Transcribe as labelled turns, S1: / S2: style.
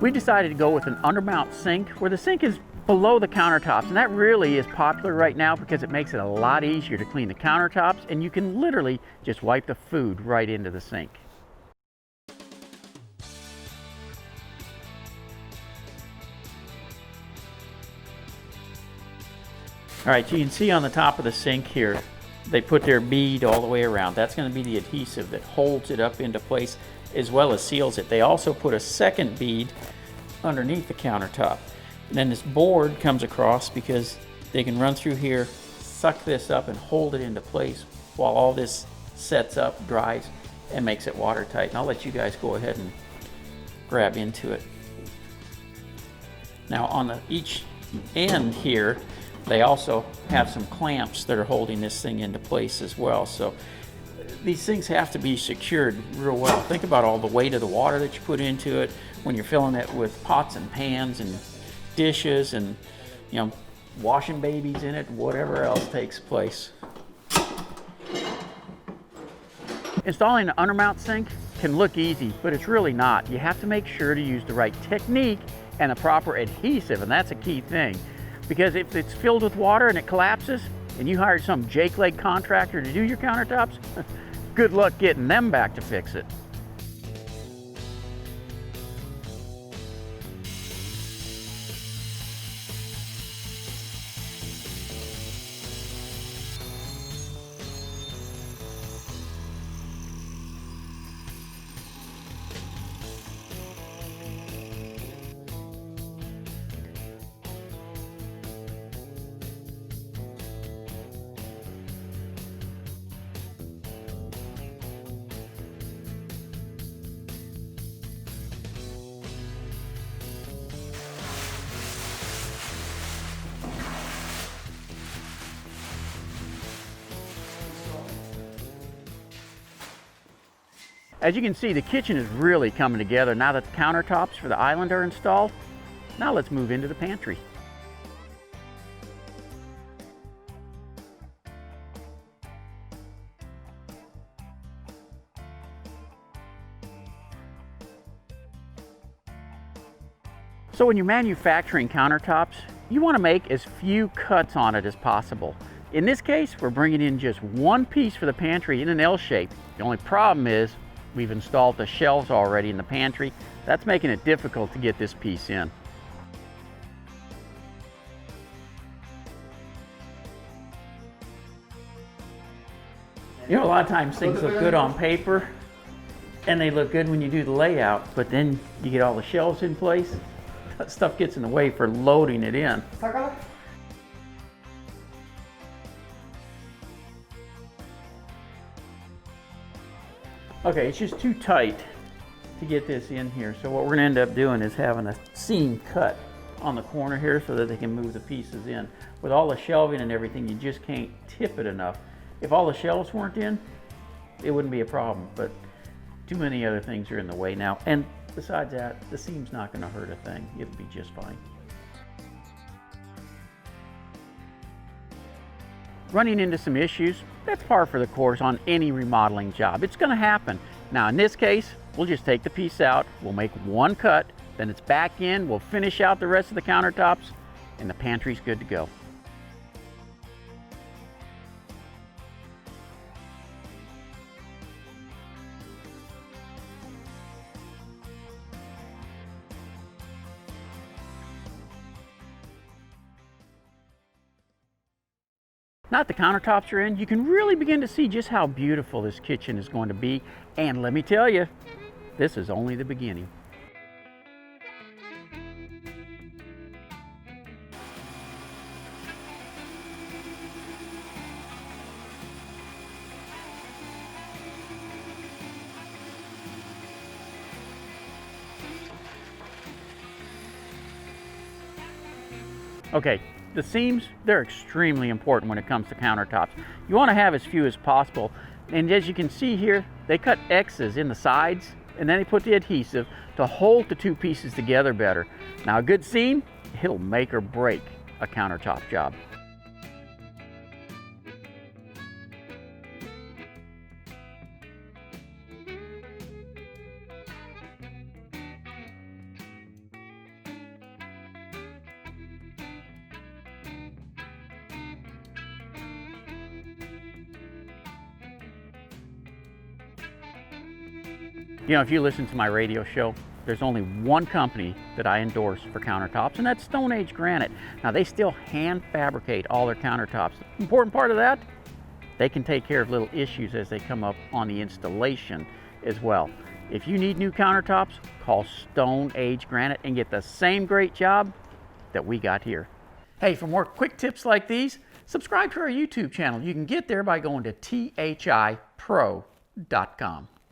S1: We decided to go with an undermount sink where the sink is below the countertops, and that really is popular right now because it makes it a lot easier to clean the countertops, and you can literally just wipe the food right into the sink. All right, you can see on the top of the sink here, they put their bead all the way around. That's going to be the adhesive that holds it up into place as well as seals it. They also put a second bead underneath the countertop. And then this board comes across because they can run through here, suck this up and hold it into place while all this sets up, dries, and makes it watertight. And I'll let you guys go ahead and grab into it. Now on each end here, they also have some clamps that are holding this thing into place as well. So these things have to be secured real well. Think about all the weight of the water that you put into it when you're filling it with pots and pans and dishes and, you know, washing babies in it, whatever else takes place. Installing an undermount sink can look easy, but it's really not. You have to make sure to use the right technique and the proper adhesive, and that's a key thing. Because if it's filled with water and it collapses, and you hired some Jake leg contractor to do your countertops, good luck getting them back to fix it. As you can see, the kitchen is really coming together now that the countertops for the island are installed. Now let's move into the pantry. So when you're manufacturing countertops, you want to make as few cuts on it as possible. In this case, we're bringing in just one piece for the pantry in an L shape. The only problem is we've installed the shelves already in the pantry. That's making it difficult to get this piece in. You know, a lot of times things look good on paper and they look good when you do the layout, but then you get all the shelves in place, that stuff gets in the way for loading it in. Okay, it's just too tight to get this in here. So what we're gonna end up doing is having a seam cut on the corner here so that they can move the pieces in. With all the shelving and everything, you just can't tip it enough. If all the shelves weren't in, it wouldn't be a problem, but too many other things are in the way now. And besides that, the seam's not gonna hurt a thing. It'll be just fine. Running into some issues, that's par for the course on any remodeling job. It's gonna happen. Now in this case, we'll just take the piece out, we'll make one cut, then it's back in, we'll finish out the rest of the countertops, and the pantry's good to go. Now that the countertops are in, you can really begin to see just how beautiful this kitchen is going to be. And let me tell you, this is only the beginning. Okay. The seams, they're extremely important when it comes to countertops. You want to have as few as possible. And as you can see here, they cut X's in the sides and then they put the adhesive to hold the two pieces together better. Now a good seam, it'll make or break a countertop job. You know, if you listen to my radio show, there's only one company that I endorse for countertops, and that's Stone Age Granite. Now, they still hand fabricate all their countertops. The important part of that, they can take care of little issues as they come up on the installation as well. If you need new countertops, call Stone Age Granite and get the same great job that we got here. Hey, for more quick tips like these, subscribe to our YouTube channel. You can get there by going to thipro.com.